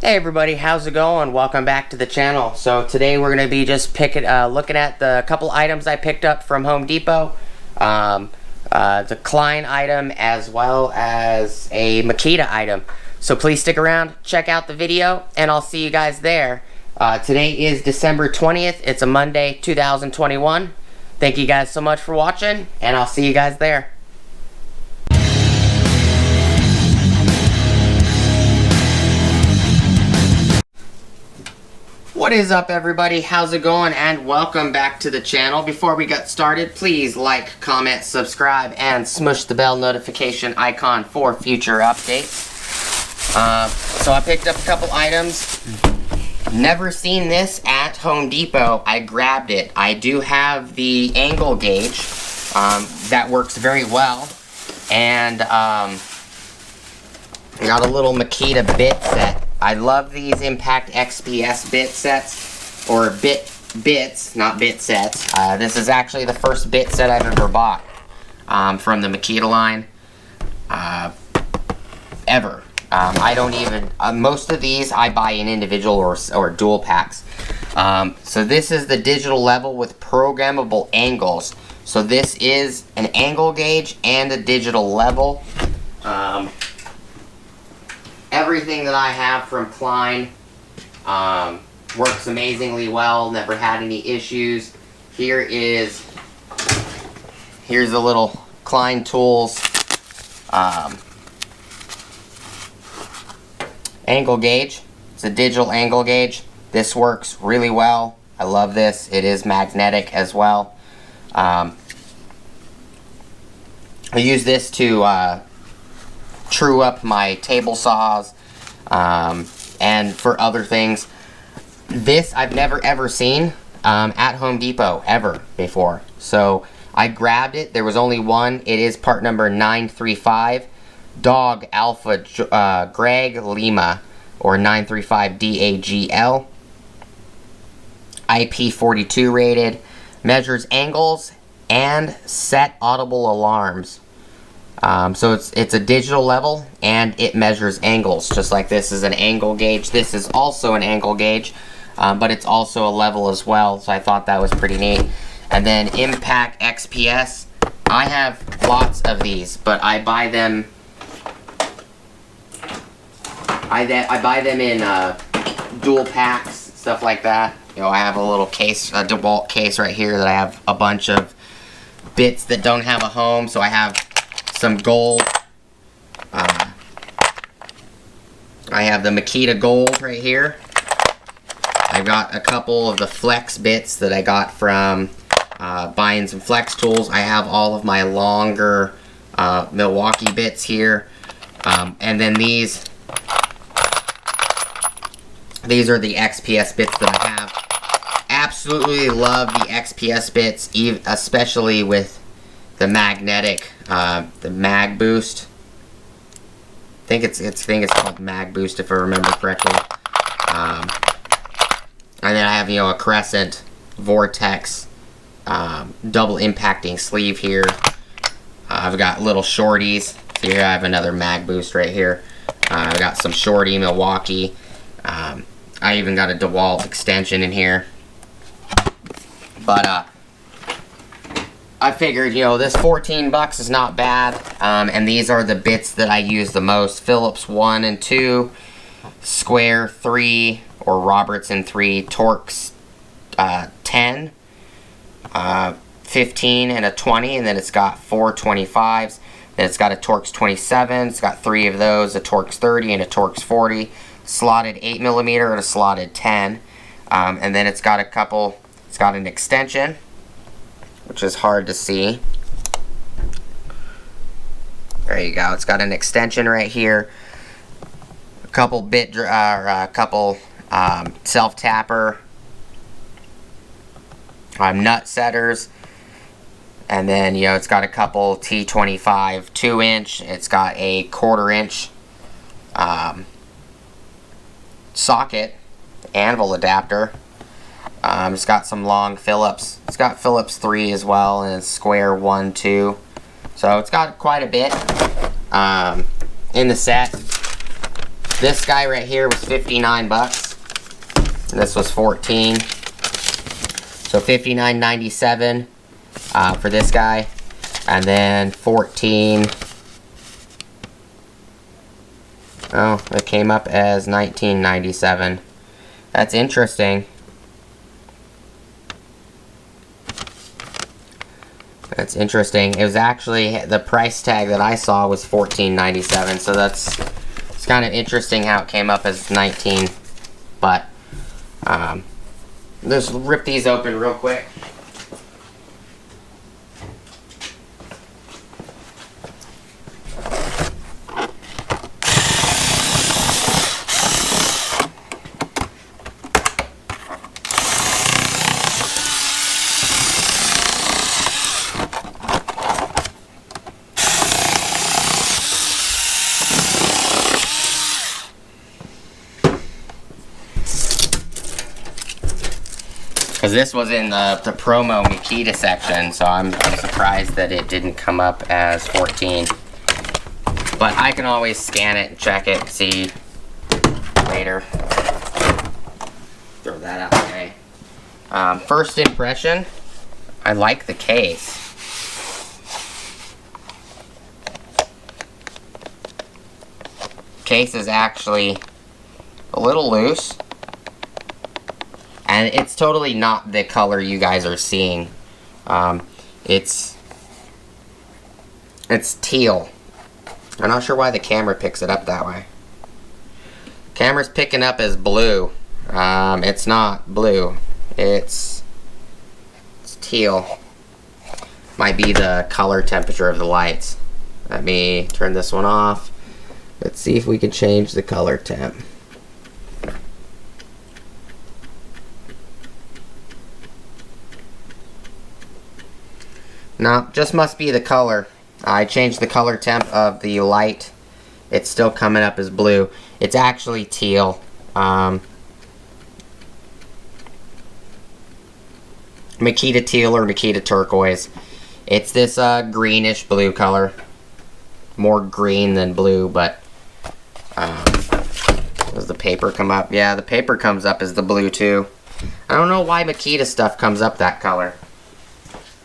Hey everybody, how's it going? Welcome back to the channel. So today we're going to be just looking at the couple items I picked up from Home Depot. The Klein item as well as a Makita item. So please stick around, check out the video, and I'll see you guys there. Today is December 20th. It's a Monday, 2021. Thank you guys so much for watching, and I'll see you guys there. What is up everybody, how's it going, and welcome back to the channel. Before we get started, please like, comment, subscribe, and smush the bell notification icon for future updates. So I picked up a couple items. Never seen this at Home Depot. I grabbed it. I do have the angle gauge that works very well, and I got a little Makita Bit Set. I love these Impact XPS bit sets, or bits, not bit sets. This is actually the first bit set I've ever bought from the Makita line, ever. I don't even, most of these I buy in individual or dual packs. So this is the digital level with programmable angles. So this is an angle gauge and a digital level. Everything that I have from Klein works amazingly well, never had any issues. Here's the little Klein tools angle gauge. It's a digital angle gauge. This works really well. I love this. It is magnetic as well. I use this to true up my table saws and for other things. This I've never ever seen at Home Depot ever before, so I grabbed it. There was only one. It is part number 935 Dog Alpha Greg Lima, or 935 DAGL, IP42 rated, measures angles and set audible alarms. So it's a digital level and it measures angles, just like this is an angle gauge. This is also an angle gauge, but it's also a level as well, so I thought that was pretty neat. And then Impact XPS, I have lots of these, but I buy them I buy them in dual packs, stuff like that. You know, I have a little case, a DeWalt case right here that I have a bunch of bits that don't have a home, so I have some gold. I have the Makita gold right here. I've got a couple of the flex bits that I got from buying some flex tools. I have all of my longer Milwaukee bits here. And then these are the XPS bits that I have. Absolutely love the XPS bits, especially with the magnetic, the Mag Boost. I think it's called Mag Boost if I remember correctly. And then I have, you know, a Crescent Vortex double impacting sleeve here. I've got little shorties. So here I have another Mag Boost right here. I've got some shorty Milwaukee. I even got a DeWalt extension in here. But I figured, you know, this 14 bucks is not bad, and these are the bits that I use the most. Phillips 1 and 2, Square 3, or Robertson 3, Torx 10, 15, and a 20, and then it's got 4 25s. Then it's got a Torx 27, it's got 3 of those, a Torx 30 and a Torx 40, slotted 8mm and a slotted 10, and then it's got a couple, it's got an extension, which is hard to see. There you go. It's got an extension right here. A couple self-tapper nut setters. And then, you know, it's got a couple T25 2-inch. It's got a 1/4 inch socket, anvil adapter. It's got some long Phillips. It's got Phillips 3 as well, and it's Square 1, 2. So it's got quite a bit in the set. This guy right here was 59 bucks. This was 14. So $59.97 for this guy. And then 14. Oh, it came up as $19.97. That's interesting. That's interesting. It was actually, the price tag that I saw was $14.97, so it's kind of interesting how it came up as 19. But let's rip these open real quick. Because this was in the promo Makita section, so I'm surprised that it didn't come up as 14. But I can always scan it and check it, see later. Throw that out the way. First impression, I like the case. Case is actually a little loose. And it's totally not the color you guys are seeing. It's teal. I'm not sure why the camera picks it up that way. Camera's picking up as blue. It's not blue. It's teal. Might be the color temperature of the lights. Let me turn this one off. Let's see if we can change the color temp. No, just must be the color. I changed the color temp of the light. It's still coming up as blue. It's actually teal. Makita teal or Makita turquoise. It's this greenish blue color. More green than blue, but does the paper come up? Yeah, the paper comes up as the blue too. I don't know why Makita stuff comes up that color,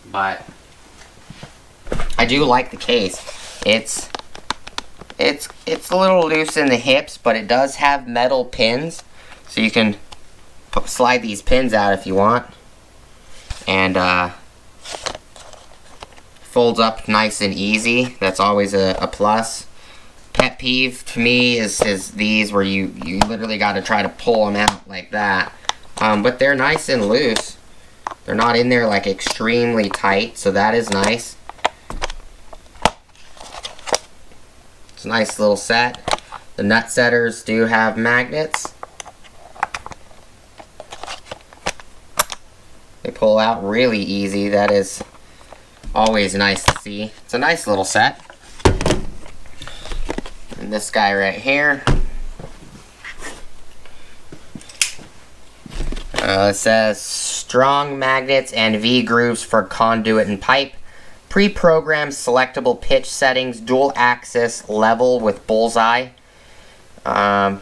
but I do like the case. It's a little loose in the hips, but it does have metal pins, so you can slide these pins out if you want, and folds up nice and easy. That's always a plus. Pet peeve to me is these where you literally got to try to pull them out like that, but they're nice and loose. They're not in there like extremely tight, so that is nice. It's a nice little set. The nut setters do have magnets. They pull out really easy. That is always nice to see. It's a nice little set. And this guy right here. It says strong magnets and V-grooves for conduit and pipe. Pre-programmed selectable pitch settings, dual axis level with bullseye. I'm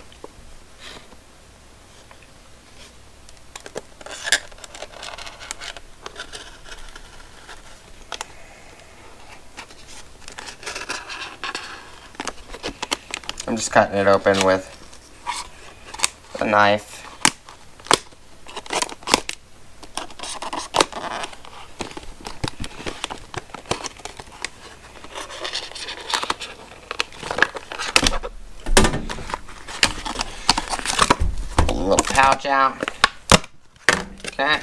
just cutting it open with a knife. Pouch out. Okay.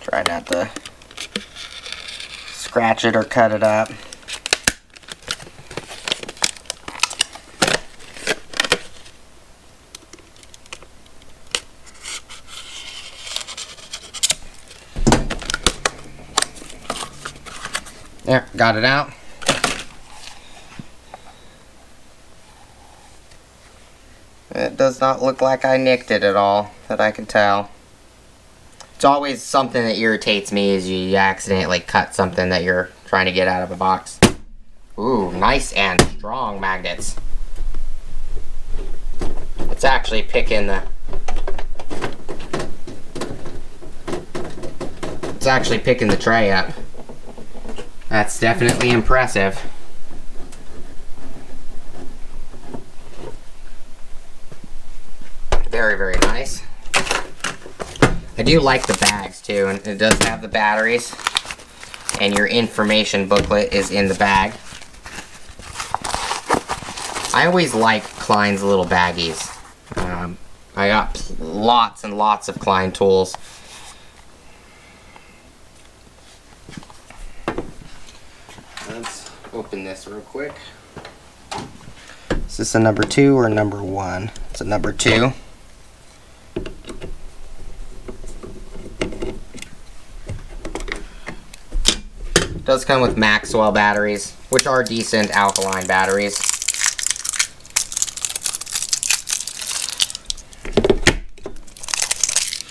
Try not to scratch it or cut it up. There, got it out. It does not look like I nicked it at all, that I can tell. It's always something that irritates me is you accidentally cut something that you're trying to get out of a box. Ooh, nice and strong magnets. It's actually picking the... It's actually picking the tray up. That's definitely impressive. Very, very nice. I do like the bags too, and it does have the batteries, and your information booklet is in the bag. I always like Klein's little baggies. I got lots and lots of Klein tools. Let's open this real quick. Is this a number 2 or number 1? It's a number 2. It does come with Maxwell batteries, which are decent alkaline batteries.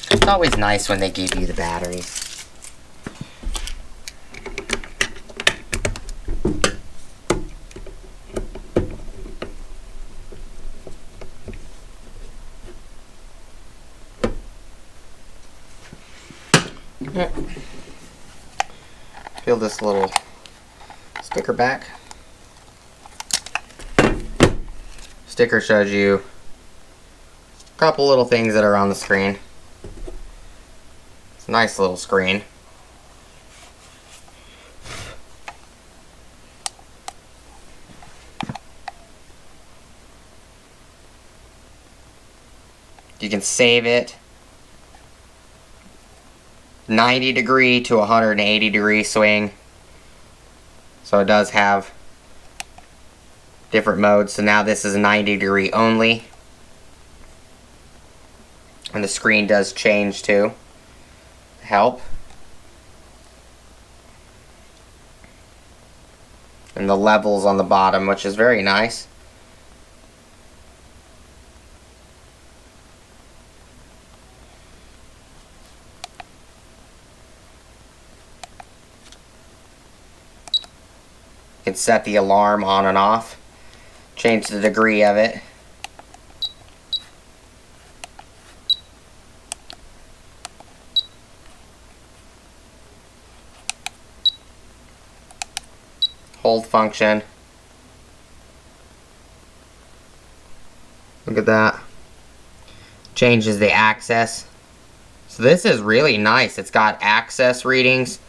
It's always nice when they give you the batteries. Peel this little sticker back. Sticker shows you a couple little things that are on the screen. It's a nice little screen. You can save it. 90 degree to 180 degree swing. So it does have different modes. So now this is 90 degree only. And the screen does change too. Help. And the levels on the bottom, which is very nice. You can set the alarm on and off, change the degree of it. Hold function. Look at that. Changes the access. So this is really nice. It's got access readings.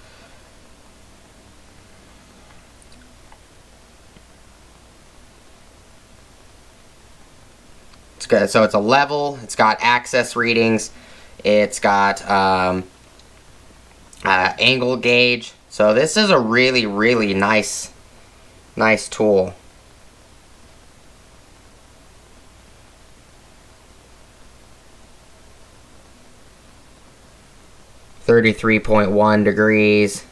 It's good. So it's a level. It's got access readings. It's got angle gauge. So this is a really, really nice tool. .1 degrees.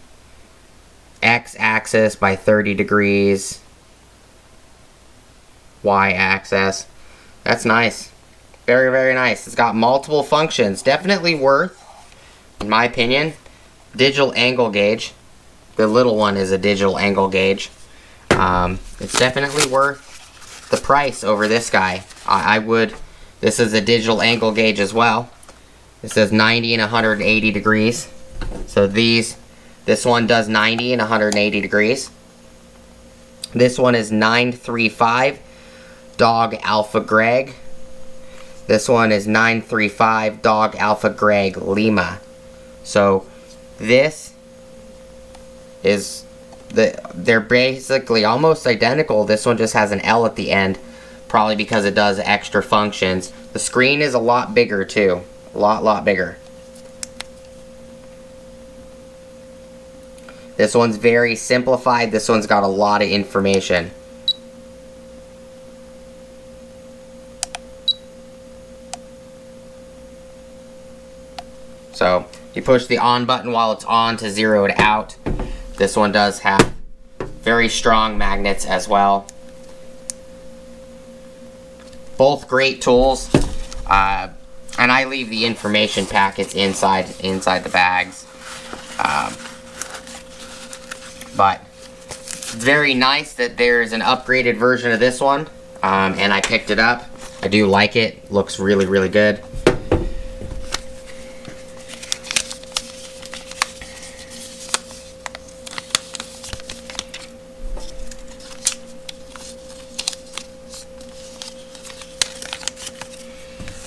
X-axis by 30 degrees. Y-axis. That's nice. Very, very nice. It's got multiple functions. Definitely worth, in my opinion, digital angle gauge. The little one is a digital angle gauge. It's definitely worth the price over this guy. This is a digital angle gauge as well. It says 90 and 180 degrees. So this one does 90 and 180 degrees. This one is 935 Dog Alpha Greg. This one is 935 Dog Alpha Greg Lima. So this is they're basically almost identical. This one just has an L at the end, probably because it does extra functions. The screen is a lot bigger too. A lot bigger. This one's very simplified. This one's got a lot of information. So you push the on button while it's on to zero it out. This one does have very strong magnets as well. Both great tools. And I leave the information packets inside the bags. But very nice that there's an upgraded version of this one. And I picked it up. I do like it. Looks really, really good.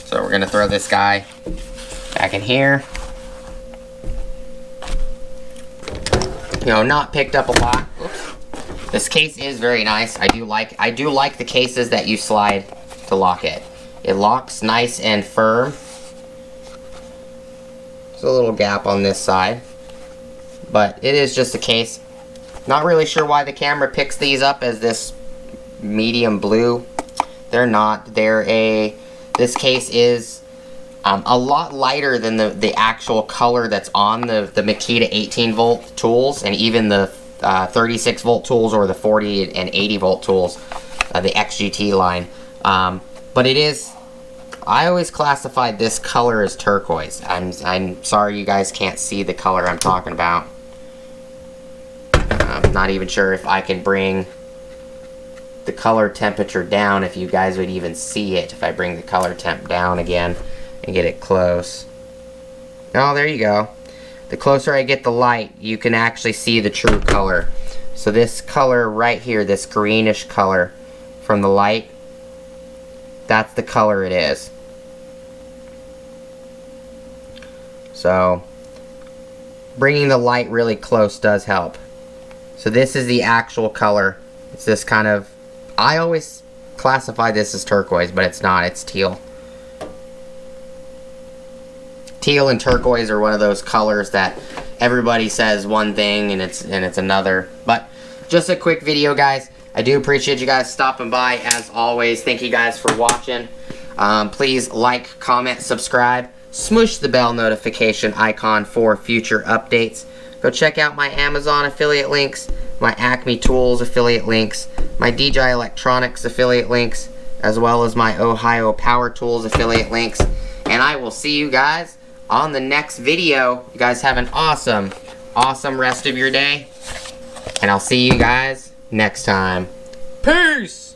So we're gonna throw this guy back in here. You know, not picked up a lot. Oops. This case is very nice. I do like the cases that you slide to lock it. It locks nice and firm. There's a little gap on this side, but it is just a case. Not really sure why the camera picks these up as this medium blue. They're not. This case is a lot lighter than the actual color that's on the Makita 18 volt tools, and even the 36 volt tools or the 40 and 80 volt tools, the XGT line. But it is, I always classified this color as turquoise. I'm sorry you guys can't see the color I'm talking about. I'm not even sure if I can bring the color temperature down, if you guys would even see it if I bring the color temp down again and get it close. Oh, there you go. The closer I get the light, you can actually see the true color. So this color right here, this greenish color from the light, that's the color it is. So bringing the light really close does help. So this is the actual color. It's this kind of, I always classify this as turquoise, but it's not, it's teal. Teal and turquoise are one of those colors that everybody says one thing and it's another. But just a quick video, guys. I do appreciate you guys stopping by as always. Thank you guys for watching. Please like, comment, subscribe, smush the bell notification icon for future updates. Go check out my Amazon affiliate links, my Acme Tools affiliate links, my DJI Electronics affiliate links, as well as my Ohio Power Tools affiliate links. And I will see you guys on the next video. You guys have an awesome, awesome rest of your day. And I'll see you guys next time. Peace!